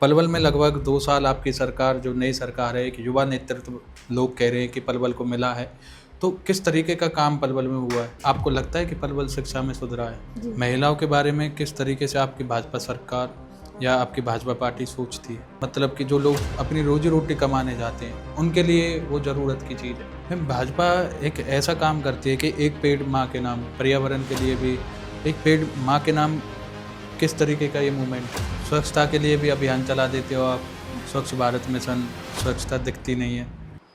पलवल में लगभग 2 साल आपकी सरकार, जो नई सरकार है, एक युवा नेतृत्व लोग कह रहे हैं कि पलवल को मिला है। तो किस तरीके का काम पलवल में हुआ है? आपको लगता है कि पलवल शिक्षा में सुधरा है? जी। महिलाओं के बारे में किस तरीके से आपकी भाजपा सरकार या आपकी भाजपा पार्टी सोचती है? मतलब कि जो लोग अपनी रोज़ी-रोटी कमाने जाते हैं, उनके लिए वो ज़रूरत की चीज़ है। मैम, भाजपा एक ऐसा काम करती है कि एक पेड़ माँ के नाम, पर्यावरण के लिए भी एक पेड़ माँ के नाम, किस तरीके का ये मूवमेंट है? स्वच्छता के लिए भी अभियान चला देते हो आप, स्वच्छ भारत मिशन, स्वच्छता दिखती नहीं है।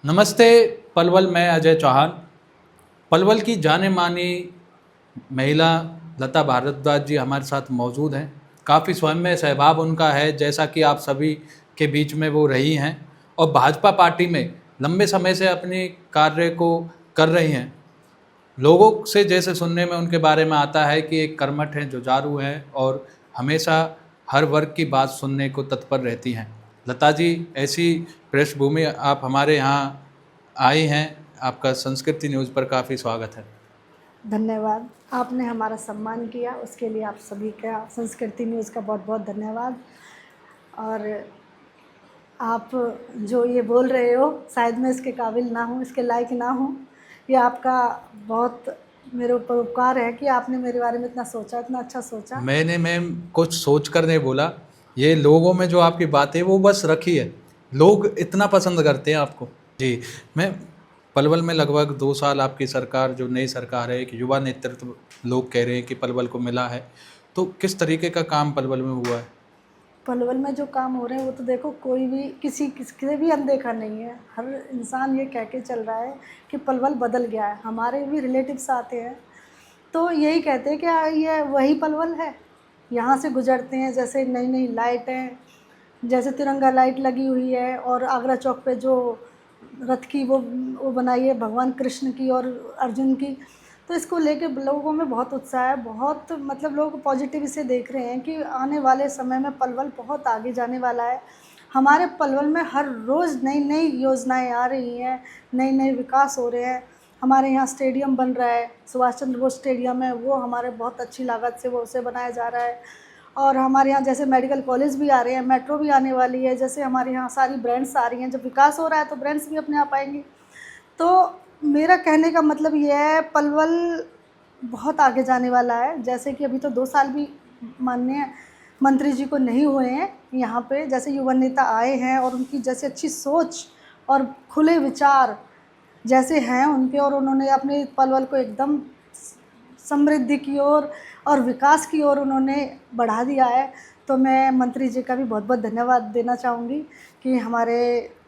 नमस्ते पलवल, मैं अजय चौहान। पलवल की जाने-मानी महिला लता भारद्वाज जी हमारे साथ मौजूद हैं। काफ़ी स्वयं में सहभाव उनका है, जैसा कि आप सभी के बीच में वो रही हैं और भाजपा पार्टी में लंबे समय से अपने कार्य को कर रही हैं। लोगों से जैसे सुनने में उनके बारे में आता है कि एक कर्मठ हैं, जुझारू हैं और हमेशा हर वर्ग की बात सुनने को तत्पर रहती हैं। लता जी, ऐसी पृष्ठभूमि आप हमारे यहाँ आई हैं, आपका संस्कृति न्यूज़ पर काफ़ी स्वागत है। धन्यवाद। आपने हमारा सम्मान किया, उसके लिए आप सभी का, संस्कृति न्यूज़ का बहुत बहुत धन्यवाद। और आप जो ये बोल रहे हो, शायद मैं इसके काबिल ना हूँ, इसके लायक ना हूँ। ये आपका बहुत मेरे ऊपर उपकार है कि आपने मेरे बारे में इतना सोचा, इतना अच्छा सोचा। मैंने मैम कुछ सोच कर नहीं बोला, ये लोगों में जो आपकी बात है वो बस रखी है, लोग इतना पसंद करते हैं आपको। जी, मैं पलवल में लगभग 2 साल आपकी सरकार, जो नई सरकार है, एक युवा नेतृत्व लोग कह रहे हैं कि पलवल को मिला है। तो किस तरीके का काम पलवल में हुआ है? पलवल में जो काम हो रहे हैं वो तो देखो, कोई भी किसी से भी अनदेखा नहीं है। हर इंसान ये कह के चल रहा है कि पलवल बदल गया है। हमारे भी रिलेटिव्स आते हैं तो यही कहते हैं कि ये वही पलवल है। यहाँ से गुजरते हैं, जैसे नई नई लाइटें, जैसे तिरंगा लाइट लगी हुई है, और आगरा चौक पे जो रथ की वो बनाई है भगवान कृष्ण की और अर्जुन की। तो इसको लेके लोगों में बहुत उत्साह है, बहुत मतलब लोग पॉजिटिव इसे देख रहे हैं कि आने वाले समय में पलवल बहुत आगे जाने वाला है। हमारे पलवल में हर रोज़ नई नई योजनाएं आ रही हैं, नए नए विकास हो रहे हैं। हमारे यहाँ स्टेडियम बन रहा है, सुभाष चंद्र बोस स्टेडियम है, वो हमारे बहुत अच्छी लागत से वो उसे बनाया जा रहा है। और हमारे यहाँ जैसे मेडिकल कॉलेज भी आ रहे हैं, मेट्रो भी आने वाली है, जैसे हमारे यहाँ सारी ब्रांड्स आ रही हैं। जब विकास हो रहा है तो ब्रांड्स भी अपने आप आएंगी। तो मेरा कहने का मतलब ये है, पलवल बहुत आगे जाने वाला है। जैसे कि अभी तो 2 साल भी माननीय मंत्री जी को नहीं हुए हैं यहाँ पे, जैसे युवा नेता आए हैं और उनकी जैसे अच्छी सोच और खुले विचार जैसे हैं उनके, और उन्होंने अपने पलवल को एकदम समृद्धि की ओर और विकास की ओर उन्होंने बढ़ा दिया है। तो मैं मंत्री जी का भी बहुत बहुत धन्यवाद देना चाहूँगी कि हमारे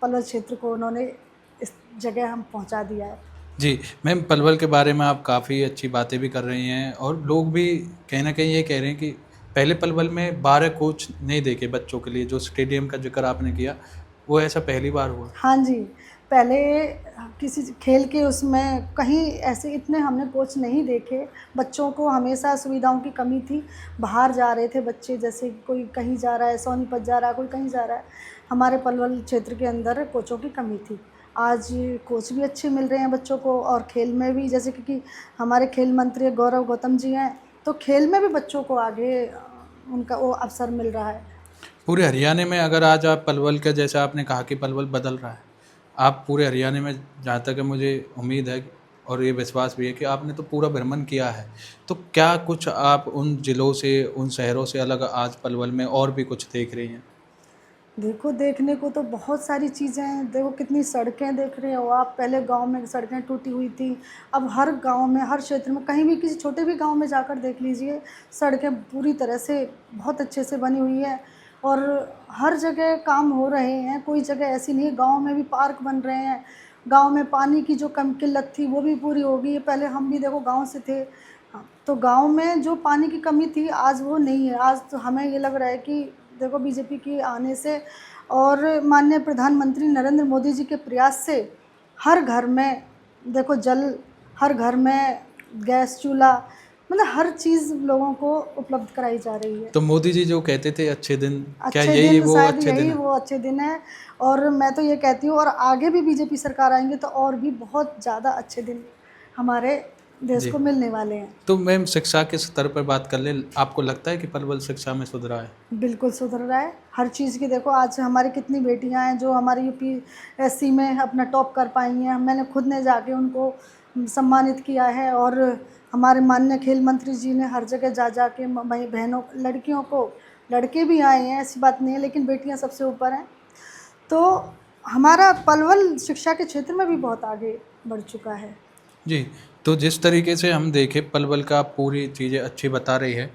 पलवल क्षेत्र को उन्होंने इस जगह हम पहुंचा दिया है। जी, मैम, पलवल के बारे में आप काफ़ी अच्छी बातें भी कर रही हैं और लोग भी कहीं न कहीं ये कह रहे हैं कि पहले पलवल में 12 कोच नहीं देखे बच्चों के लिए, जो स्टेडियम का ज़िक्र आपने किया, वो ऐसा पहली बार हुआ? हाँ जी, पहले किसी खेल के उसमें कहीं ऐसे इतने हमने कोच नहीं देखे। बच्चों को हमेशा सुविधाओं की कमी थी, बाहर जा रहे थे बच्चे, जैसे कोई कहीं जा रहा है, सोनीपत जा रहा है, कोई कहीं जा रहा है। हमारे पलवल क्षेत्र के अंदर कोचों की कमी थी। आज कोच भी अच्छे मिल रहे हैं बच्चों को, और खेल में भी, जैसे क्योंकि हमारे खेल मंत्री गौरव गौतम जी हैं, तो खेल में भी बच्चों को आगे उनका वो अवसर मिल रहा है। पूरे हरियाणा में अगर आज आप पलवल का, जैसे आपने कहा कि पलवल बदल रहा है, आप पूरे हरियाणा में, जहाँ तक है मुझे उम्मीद है और ये विश्वास भी है कि आपने तो पूरा भ्रमण किया है, तो क्या कुछ आप उन ज़िलों से, उन शहरों से अलग आज पलवल में और भी कुछ देख रही हैं? देखो, देखने को तो बहुत सारी चीज़ें हैं। देखो कितनी सड़कें देख रहे हो आप। पहले गांव में सड़कें टूटी हुई थी, अब हर गांव में, हर क्षेत्र में, कहीं भी किसी छोटे भी गांव में जाकर देख लीजिए, सड़कें पूरी तरह से बहुत अच्छे से बनी हुई है। और हर जगह काम हो रहे हैं, कोई जगह ऐसी नहीं है। गाँव में भी पार्क बन रहे हैं। गाँव में पानी की जो कम किल्लत थी वो भी पूरी हो गई है। पहले हम भी देखो गाँव से थे, हाँ, तो गाँव में जो पानी की कमी थी आज वो नहीं है। आज तो हमें ये लग रहा है कि देखो बीजेपी के आने से और माननीय प्रधानमंत्री नरेंद्र मोदी जी के प्रयास से हर घर में देखो जल, हर घर में गैस चूल्हा, मतलब हर चीज़ लोगों को उपलब्ध कराई जा रही है। तो मोदी जी जो कहते थे अच्छे दिन, क्या अच्छे यही दिन, वो शायद अच्छे दिन यही है? वो अच्छे दिन है। और मैं तो ये कहती हूँ, और आगे भी बीजेपी सरकार आएंगे तो और भी बहुत ज़्यादा अच्छे दिन हमारे देश जी। को मिलने वाले हैं। तो मैम शिक्षा के स्तर पर बात कर लें, आपको लगता है कि पलवल शिक्षा में सुधरा है? बिल्कुल सुधर रहा है हर चीज़ की। देखो आज हमारी कितनी बेटियां हैं जो हमारी यूपीएससी में अपना टॉप कर पाई हैं। मैंने खुद ने जाके उनको सम्मानित किया है, और हमारे माननीय खेल मंत्री जी ने हर जगह जा जा के बहनों लड़कियों को, लड़के भी आए हैं ऐसी बात नहीं है, लेकिन बेटियां सबसे ऊपर हैं। तो हमारा पलवल शिक्षा के क्षेत्र में भी बहुत आगे बढ़ चुका है। जी, तो जिस तरीके से हम देखें पलवल का, आप पूरी चीज़ें अच्छी बता रही है,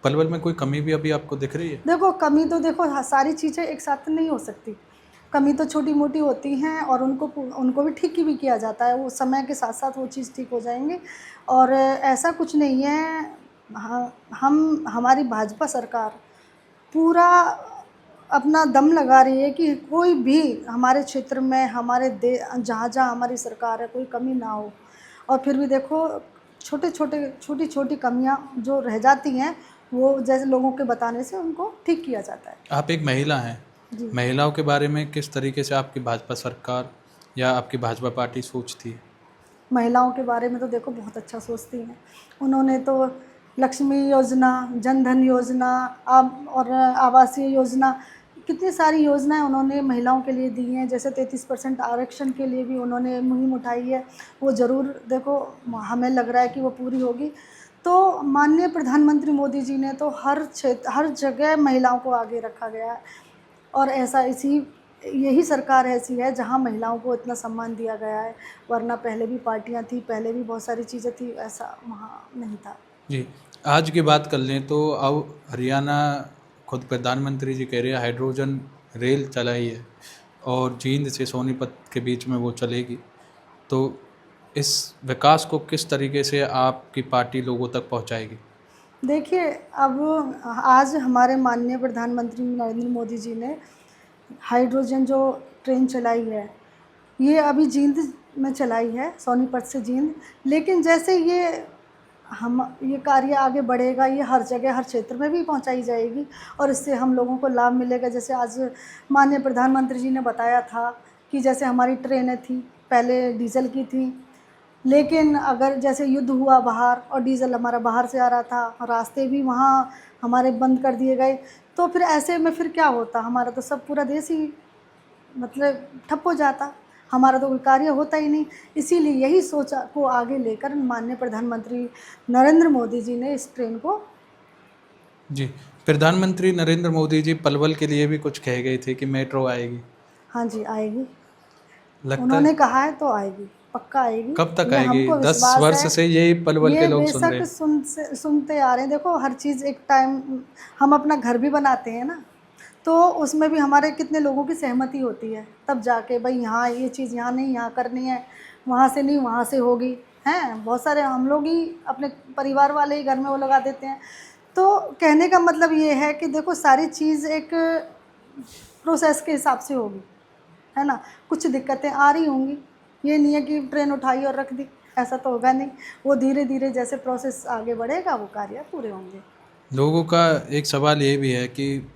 पलवल में कोई कमी भी अभी आपको दिख रही है? देखो कमी तो देखो सारी चीज़ें एक साथ नहीं हो सकती। कमी तो छोटी मोटी होती हैं, और उनको भी ठीक भी किया जाता है। वो समय के साथ साथ वो चीज़ ठीक हो जाएंगे, और ऐसा कुछ नहीं है। हम हमारी भाजपा सरकार पूरा अपना दम लगा रही है कि कोई भी हमारे क्षेत्र में, हमारे जहाँ जहाँ हमारी सरकार है, कोई कमी ना हो। और फिर भी देखो छोटी छोटी कमियाँ जो रह जाती हैं, वो जैसे लोगों के बताने से उनको ठीक किया जाता है। आप एक महिला हैं, जी। महिलाओं के बारे में किस तरीके से आपकी भाजपा सरकार या आपकी भाजपा पार्टी सोचती है? महिलाओं के बारे में तो देखो बहुत अच्छा सोचती हैं। उन्होंने तो लक्ष्मी योजना, जन धन योजना, और आवासीय योजना, कितनी सारी योजनाएं उन्होंने महिलाओं के लिए दी हैं। जैसे 33% आरक्षण के लिए भी उन्होंने मुहिम उठाई है। वो ज़रूर देखो, हमें लग रहा है कि वो पूरी होगी। तो माननीय प्रधानमंत्री मोदी जी ने तो हर क्षेत्र, हर जगह महिलाओं को आगे रखा गया है, और ऐसा यही सरकार ऐसी है जहां महिलाओं को इतना सम्मान दिया गया है। वरना पहले भी पार्टियां थी, पहले भी बहुत सारी चीज़ें थी, ऐसा वहाँ नहीं था। जी, आज की बात कर लें तो अब हरियाणा, खुद प्रधानमंत्री जी कह रहे हैं हाइड्रोजन रेल चलाई है और जींद से सोनीपत के बीच में वो चलेगी। तो इस विकास को किस तरीके से आपकी पार्टी लोगों तक पहुंचाएगी? देखिए, अब आज हमारे माननीय प्रधानमंत्री नरेंद्र मोदी जी ने हाइड्रोजन जो ट्रेन चलाई है, ये अभी जींद में चलाई है, सोनीपत से जींद। लेकिन जैसे ये कार्य आगे बढ़ेगा, ये हर जगह, हर क्षेत्र में भी पहुंचाई जाएगी, और इससे हम लोगों को लाभ मिलेगा। जैसे आज माननीय प्रधानमंत्री जी ने बताया था कि जैसे हमारी ट्रेनें थी, पहले डीजल की थी, लेकिन अगर जैसे युद्ध हुआ बाहर और डीजल हमारा बाहर से आ रहा था, रास्ते भी वहाँ हमारे बंद कर दिए गए, तो फिर ऐसे में फिर क्या होता, हमारा तो सब पूरा देश ही मतलब ठप हो जाता, हमारा तो कोई कार्य होता ही नहीं। इसीलिए यही सोच को आगे लेकर माननीय प्रधानमंत्री नरेंद्र मोदी जी ने इस ट्रेन को। जी, प्रधानमंत्री नरेंद्र मोदी जी पलवल के लिए भी कुछ कह गए थे कि मेट्रो आएगी। हाँ जी, आएगी। लगता उन्होंने है कहा है तो आएगी, पक्का आएगी। कब तक ये आएगी? हमको 10 विश्वास वर्ष है। से यही पलवल के ये लोग सुन रहे बेशक हैं। सुनते आ रहे हैं। देखो हर चीज़ एक टाइम, हम अपना घर भी बनाते हैं ना, तो उसमें भी हमारे कितने लोगों की सहमति होती है, तब जाके भाई यहाँ ये चीज़ यहाँ नहीं, यहाँ करनी है, वहाँ से नहीं, वहाँ से होगी। हैं बहुत सारे हम लोग ही अपने परिवार वाले ही घर में वो लगा देते हैं। तो कहने का मतलब ये है कि देखो सारी चीज़ एक प्रोसेस के हिसाब से होगी, है ना। कुछ दिक्कतें आ रही होंगी, ये नहीं है कि ट्रेन उठाई और रख दी, ऐसा तो होगा नहीं। वो धीरे धीरे जैसे प्रोसेस आगे बढ़ेगा, वो कार्य पूरे होंगे। लोगों का एक सवाल ये भी है कि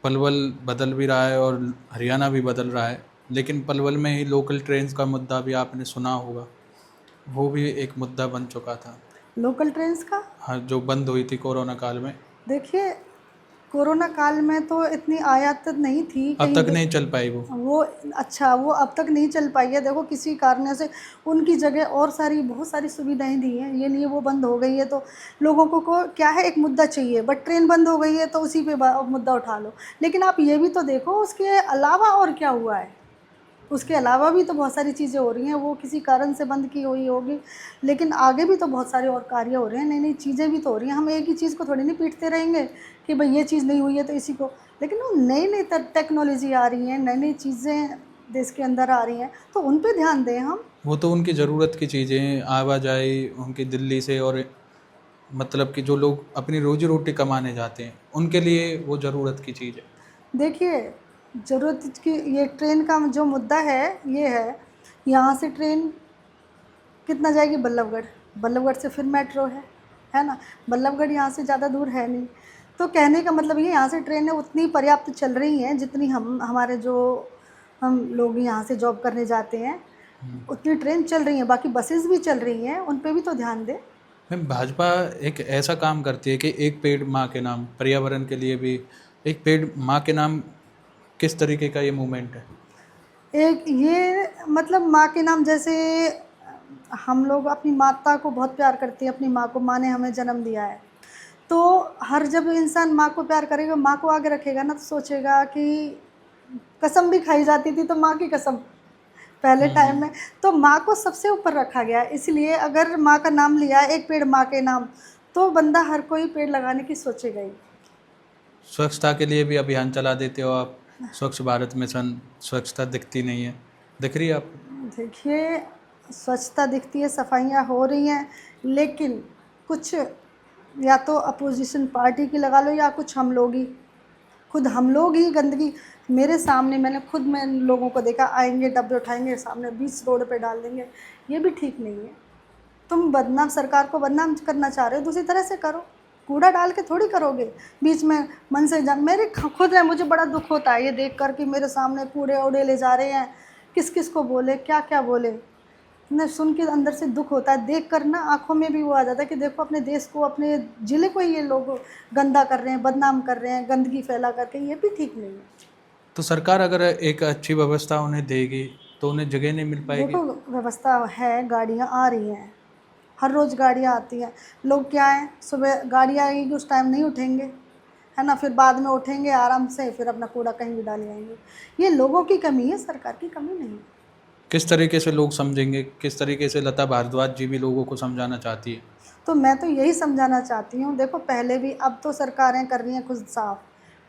पलवल बदल भी रहा है और हरियाणा भी बदल रहा है, लेकिन पलवल में ही लोकल ट्रेन्स का मुद्दा भी आपने सुना होगा, वो भी एक मुद्दा बन चुका था। लोकल ट्रेन्स का, हाँ, जो बंद हुई थी कोरोना काल में। देखिए कोरोना काल में तो इतनी आयात नहीं थी अब कहीं तक नहीं चल पाई वो। अच्छा, वो अब तक नहीं चल पाई है। देखो किसी कारण से उनकी जगह और बहुत सारी सुविधाएं दी हैं, ये नहीं है वो बंद हो गई है तो लोगों को क्या है, एक मुद्दा चाहिए, बट ट्रेन बंद हो गई है तो उसी पे मुद्दा उठा लो। लेकिन आप ये भी तो देखो उसके अलावा और क्या हुआ है, उसके अलावा भी तो बहुत सारी चीज़ें हो रही हैं। वो किसी कारण से बंद की हुई होगी, लेकिन आगे भी तो बहुत सारे और कार्य हो रहे हैं, नई नई चीज़ें भी तो हो रही हैं। हम एक ही चीज़ को थोड़ी नहीं पीटते रहेंगे कि भाई ये चीज़ नहीं हुई है तो इसी को, लेकिन वो नई नई टेक्नोलॉजी आ रही हैं, नई नई चीज़ें देश के अंदर आ रही हैं, तो उन पर ध्यान दें हम। वो तो उनकी ज़रूरत की चीज़ें, आवाजाही उनकी दिल्ली से, और मतलब कि जो लोग अपनी रोजी रोटी कमाने जाते हैं उनके लिए वो ज़रूरत की चीज़ है। देखिए ज़रूरत की ये ट्रेन का जो मुद्दा है, ये है यहाँ से ट्रेन कितना जाएगी, बल्लभगढ़, बल्लभगढ़ से फिर मेट्रो है ना। बल्लभगढ़ यहाँ से ज़्यादा दूर है नहीं। तो कहने का मतलब ये, यहाँ से ट्रेनें उतनी पर्याप्त चल रही हैं जितनी हम लोग यहाँ से जॉब करने जाते हैं। उतनी ट्रेन चल रही हैं, बाकी बसेस भी चल रही हैं, उन पे भी तो ध्यान दें। मैम भाजपा एक ऐसा काम करती है कि एक पेड़ माँ के नाम, पर्यावरण के लिए भी एक पेड़ माँ के नाम, किस तरीके का ये मूवमेंट है? एक ये मतलब माँ के नाम, जैसे हम लोग अपनी माता को बहुत प्यार करते हैं, अपनी माँ को, माँ ने हमें जन्म दिया है, तो हर जब इंसान माँ को प्यार करेगा, माँ को आगे रखेगा ना, तो सोचेगा कि कसम भी खाई जाती थी तो माँ की कसम पहले टाइम में, तो माँ को सबसे ऊपर रखा गया है। इसलिए अगर माँ का नाम लिया, एक पेड़ माँ के नाम, तो बंदा हर कोई पेड़ लगाने की सोचेगा ही। स्वच्छता के लिए भी अभियान चला देते हो आप, स्वच्छ भारत मिशन, स्वच्छता दिखती नहीं है, दिख रही है आपको? देखिए, स्वच्छता दिखती है, सफाइयाँ हो रही हैं, लेकिन कुछ या तो अपोजिशन पार्टी की लगा लो या कुछ हम लोग ही, खुद हम लोग ही गंदगी, मेरे सामने मैंने खुद में लोगों को देखा, आएंगे डब्बे उठाएंगे सामने 20 रोड पे डाल देंगे, ये भी ठीक नहीं है। तुम बदनाम, सरकार को बदनाम करना चाह रहे हो, दूसरी तरह से करो, कूड़ा डाल के थोड़ी करोगे बीच में मन से जा। मेरे खुद है, मुझे बड़ा दुख होता है ये देख कर कि मेरे सामने कूड़े उड़े ले जा रहे हैं, किस किस को बोले, क्या क्या बोले, न सुन के अंदर से दुख होता है, देख कर ना आंखों में भी वो आ जाता है कि देखो अपने देश को, अपने ज़िले को ये लोग गंदा कर रहे हैं, बदनाम कर रहे हैं, गंदगी फैला करके, ये भी ठीक नहीं है। तो सरकार अगर एक अच्छी व्यवस्था उन्हें देगी तो उन्हें जगह नहीं मिल पाएगी? देखो, व्यवस्था है, गाड़ियाँ आ रही हैं, हर रोज़ गाड़ियाँ आती हैं, लोग क्या है, सुबह गाड़ी आएगी उस टाइम नहीं उठेंगे, है ना, फिर बाद में उठेंगे आराम से, फिर अपना कूड़ा कहीं भी डाल आएंगे। ये लोगों की कमी है, सरकार की कमी नहीं है। किस तरीके से लोग समझेंगे, किस तरीके से लता भारद्वाज जी भी लोगों को समझाना चाहती है? तो मैं तो यही समझाना चाहती हूँ, देखो पहले भी, अब तो सरकारें कर रही हैं खुद साफ़,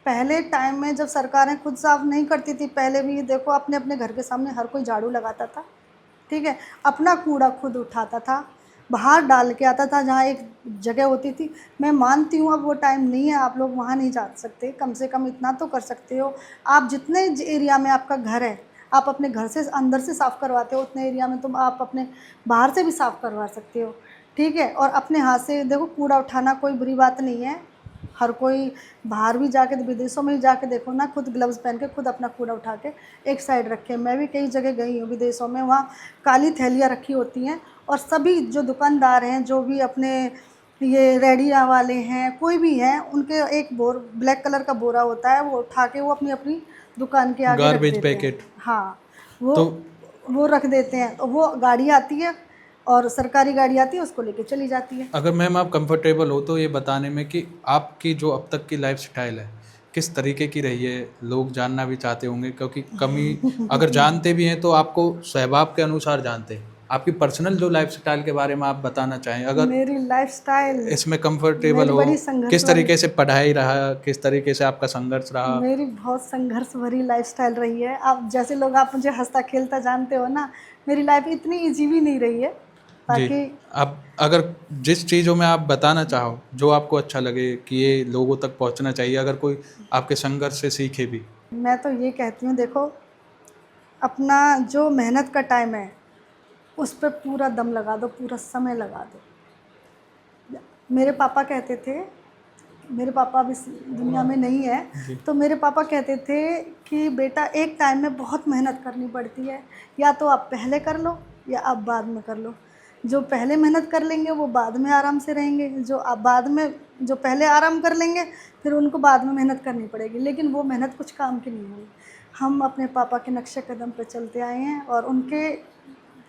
पहले टाइम में जब सरकारें खुद साफ़ नहीं करती थी, पहले भी देखो अपने अपने घर के सामने हर कोई झाड़ू लगाता था, ठीक है, अपना कूड़ा खुद उठाता था, बाहर डाल के आता था जहाँ एक जगह होती थी। मैं मानती हूँ अब वो टाइम नहीं है, आप लोग वहाँ नहीं जा सकते, कम से कम इतना तो कर सकते हो, आप जितने एरिया में आपका घर है, आप अपने घर से अंदर से साफ़ करवाते हो, उतने एरिया में तुम आप अपने बाहर से भी साफ़ करवा सकते हो, ठीक है। और अपने हाथ से देखो, कूड़ा उठाना कोई बुरी बात नहीं है, हर कोई बाहर भी जाके, विदेशों में भी जाके देखो ना, खुद ग्लव्स पहन के खुद अपना कूड़ा उठा के एक साइड रखे। मैं भी कई जगह गई हूँ विदेशों में, वहाँ काली थैलियाँ रखी होती हैं, और सभी जो दुकानदार हैं, जो भी अपने ये रेडिया वाले हैं, कोई भी हैं, उनके एक ब्लैक कलर का बोरा होता है, वो उठा के वो अपनी अपनी दुकान के आगे रख गार्बेज देते हैं। पैकेट। हाँ, तो वो रख देते हैं, तो वो गाड़ी आती है, और सरकारी गाड़ी आती है, उसको लेके चली जाती है। अगर मैम आप कंफर्टेबल हो तो ये बताने में कि आपकी जो अब तक की लाइफ स्टाइल है किस तरीके की रही है, लोग जानना भी चाहते होंगे, क्योंकि कमी अगर जानते भी हैं तो आपको स्वभाव के अनुसार जानते हैं। आपकी पर्सनल जो लाइफ स्टाइल के बारे में आप बताना चाहें, अगर मेरी लाइफस्टाइल, इसमें कंफर्टेबल मेरी हो, बड़ी संघर्ष किस वाली, तरीके से पढ़ाई रहा, किस तरीके से आपका संघर्ष रहा? मेरी बहुत संघर्ष भरी लाइफस्टाइल रही है। आप जैसे लोग, आप मुझे हंसता खेलता जानते हो ना, मेरी लाइफ इतनी इजी भी नहीं रही है, जी, ताकि आप अगर जिस चीज़ों में आप बताना चाहो, जो आपको अच्छा लगे कि ये लोगों तक पहुंचना चाहिए, अगर कोई आपके संघर्ष से सीखे भी। मैं तो ये कहती हूँ, देखो अपना जो मेहनत का टाइम है, उस पर पूरा दम लगा दो, पूरा समय लगा दो। मेरे पापा कहते थे, मेरे पापा अब इस दुनिया में नहीं है, तो मेरे पापा कहते थे कि बेटा, एक टाइम में बहुत मेहनत करनी पड़ती है, या तो आप पहले कर लो या आप बाद में कर लो। जो पहले मेहनत कर लेंगे वो बाद में आराम से रहेंगे, जो आप बाद में, जो पहले आराम कर लेंगे फिर उनको बाद में मेहनत करनी पड़ेगी, लेकिन वो मेहनत कुछ काम की नहीं हुई। हम अपने पापा के नक्शे कदम पर चलते आए हैं, और उनके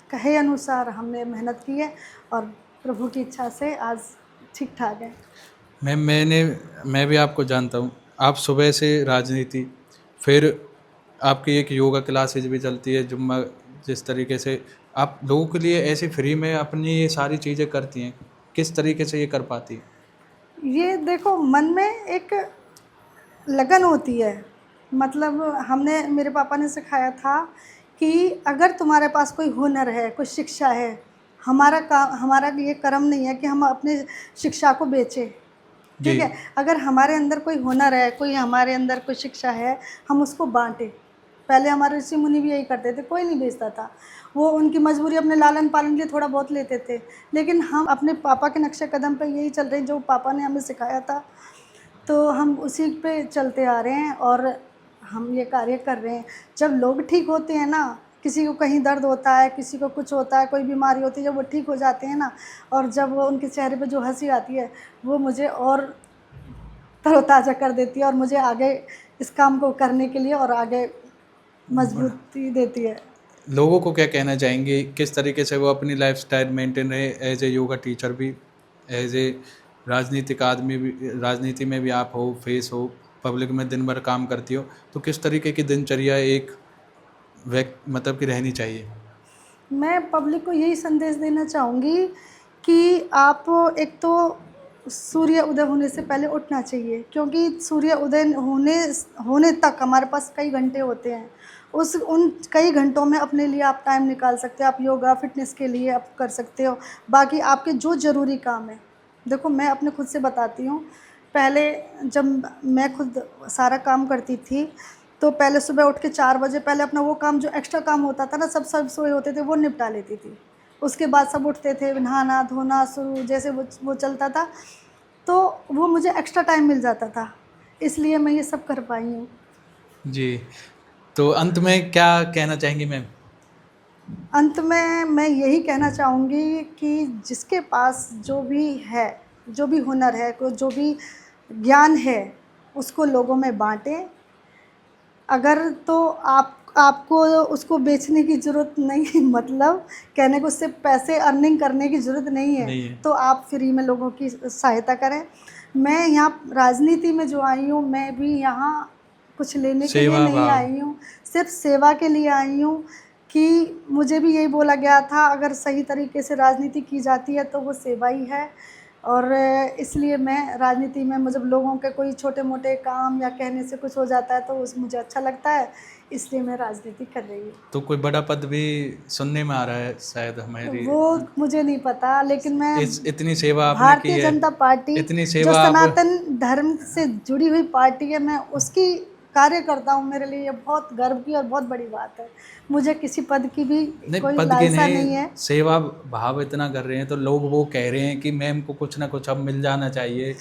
कहे अनुसार हमने मेहनत की है, और प्रभु की इच्छा से आज ठीक ठाक है। मैं भी आपको जानता हूँ, आप सुबह से राजनीति, फिर आपकी एक योगा क्लासेज भी चलती है, जुम्मा, जिस तरीके से आप लोगों के लिए ऐसे फ्री में अपनी ये सारी चीज़ें करती हैं, किस तरीके से ये कर पाती हैं? ये देखो, मन में एक लगन होती है, मतलब हमने, मेरे पापा ने सिखाया था कि अगर तुम्हारे पास कोई हुनर है, कोई शिक्षा है, हमारा काम, हमारा ये कर्म नहीं है कि हम अपने शिक्षा को बेचें, जी। ठीक है। अगर हमारे अंदर कोई हुनर है, कोई हमारे अंदर कोई शिक्षा है, हम उसको बांटें। पहले हमारे ऋषि मुनि भी यही करते थे, कोई नहीं बेचता था, वो उनकी मजबूरी अपने लालन पालन के लिए थोड़ा बहुत लेते थे, लेकिन हम अपने पापा के नक्शे कदम पे यही चल रहे हैं, जो पापा ने हमें सिखाया था, तो हम उसी पे चलते आ रहे हैं, और हम ये कार्य कर रहे हैं। जब लोग ठीक होते हैं ना, किसी को कहीं दर्द होता है, किसी को कुछ होता है, कोई बीमारी होती है, जब वो ठीक हो जाते हैं ना, और जब वो उनके चेहरे पे जो हंसी आती है, वो मुझे और तरोताज़ा कर देती है और मुझे आगे इस काम को करने के लिए और आगे मजबूती देती है। लोगों को क्या कहना चाहेंगे, किस तरीके से वो अपनी लाइफस्टाइल मेंटेन रहे, एज ए योगा टीचर भी, एज ए राजनीतिक आदमी भी, राजनीति में भी आप हो, फेस हो, पब्लिक में दिन भर काम करती हो, तो किस तरीके की दिनचर्या एक मतलब कि रहनी चाहिए? मैं पब्लिक को यही संदेश देना चाहूँगी कि आप एक तो सूर्य उदय होने से पहले उठना चाहिए, क्योंकि सूर्य उदय होने तक हमारे पास कई घंटे होते हैं। उन कई घंटों में अपने लिए आप टाइम निकाल सकते हो, आप योगा फिटनेस के लिए आप कर सकते हो। बाकी आपके जो ज़रूरी काम है, देखो मैं अपने खुद से बताती हूँ, पहले जब मैं खुद सारा काम करती थी, तो पहले सुबह उठ के 4 बजे पहले अपना वो काम जो एक्स्ट्रा काम होता था ना, सब सोए होते थे, वो निपटा लेती थी। उसके बाद सब उठते थे, नहाना धोना शुरू जैसे वो चलता था, तो वो मुझे एक्स्ट्रा टाइम मिल जाता था, इसलिए मैं ये सब कर पाई हूँ। जी, तो अंत में क्या कहना चाहेंगी मैम? अंत में मैं यही कहना चाहूँगी कि जिसके पास जो भी है, जो भी हुनर है, जो भी ज्ञान है, उसको लोगों में बाँटें। अगर तो आपको उसको बेचने की ज़रूरत नहीं मतलब कहने को उससे पैसे अर्निंग करने की ज़रूरत नहीं है, नहीं है। तो आप फ्री में लोगों की सहायता करें। मैं यहाँ राजनीति में जो आई हूँ, मैं भी यहाँ कुछ लेने के लिए सेवा नहीं भाव। आई हूँ, सिर्फ सेवा के लिए आई हूँ कि मुझे भी यही बोला गया था, अगर सही तरीके से राजनीति की जाती है तो वो सेवा ही है। और इसलिए मैं राजनीति में जब लोगों के कोई छोटे-मोटे काम या कहने से कुछ हो जाता है, तो उस मुझे अच्छा लगता है, इसलिए मैं राजनीति कर रही हूँ। तो कोई बड़ा पद भी सुनने में आ रहा है शायद हमारी, वो मुझे नहीं पता, लेकिन मैं इस इतनी सेवा आपने की भारतीय है, जनता पार्टी इतनी जो सेवा आप। सनातन धर्म से जुड़ी हुई पार्टी है, मैं उसकी कार्यकर्ता हूँ। मेरे लिए ये बहुत गर्व की और बहुत बड़ी बात है। मुझे किसी पद की भी नहीं, कोई पद की लालसा नहीं नहीं, है। सेवा भाव इतना कर रहे हैं, तो लोग वो कह रहे हैं कि मैम को कुछ ना कुछ अब मिल जाना चाहिए,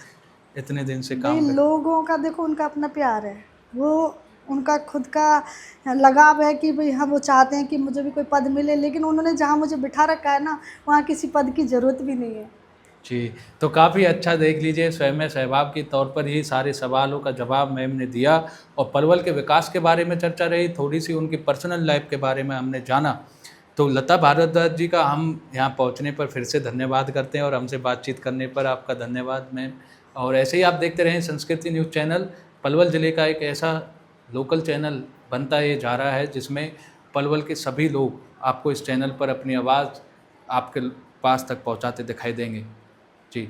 इतने दिन से भाई काम कर। लोगों का देखो, उनका अपना प्यार है, वो उनका खुद का लगाव है कि भाई हाँ, वो चाहते हैं कि मुझे भी कोई पद मिले, लेकिन उन्होंने जहाँ मुझे बिठा रखा है ना, वहाँ किसी पद की ज़रूरत भी नहीं है। जी, तो काफ़ी अच्छा, देख लीजिए स्वयं सहवाग के तौर पर ही सारे सवालों का जवाब मैम ने दिया, और पलवल के विकास के बारे में चर्चा रही, थोड़ी सी उनकी पर्सनल लाइफ के बारे में हमने जाना। तो लता भारद्वाज जी का हम यहाँ पहुँचने पर फिर से धन्यवाद करते हैं, और हमसे बातचीत करने पर आपका धन्यवाद मैम। और ऐसे ही आप देखते रहें संस्कृति न्यूज़ चैनल। पलवल ज़िले का एक ऐसा लोकल चैनल बनता ये जा रहा है जिसमें पलवल के सभी लोग आपको इस चैनल पर अपनी आवाज़ आपके पास तक पहुँचाते दिखाई देंगे। जी।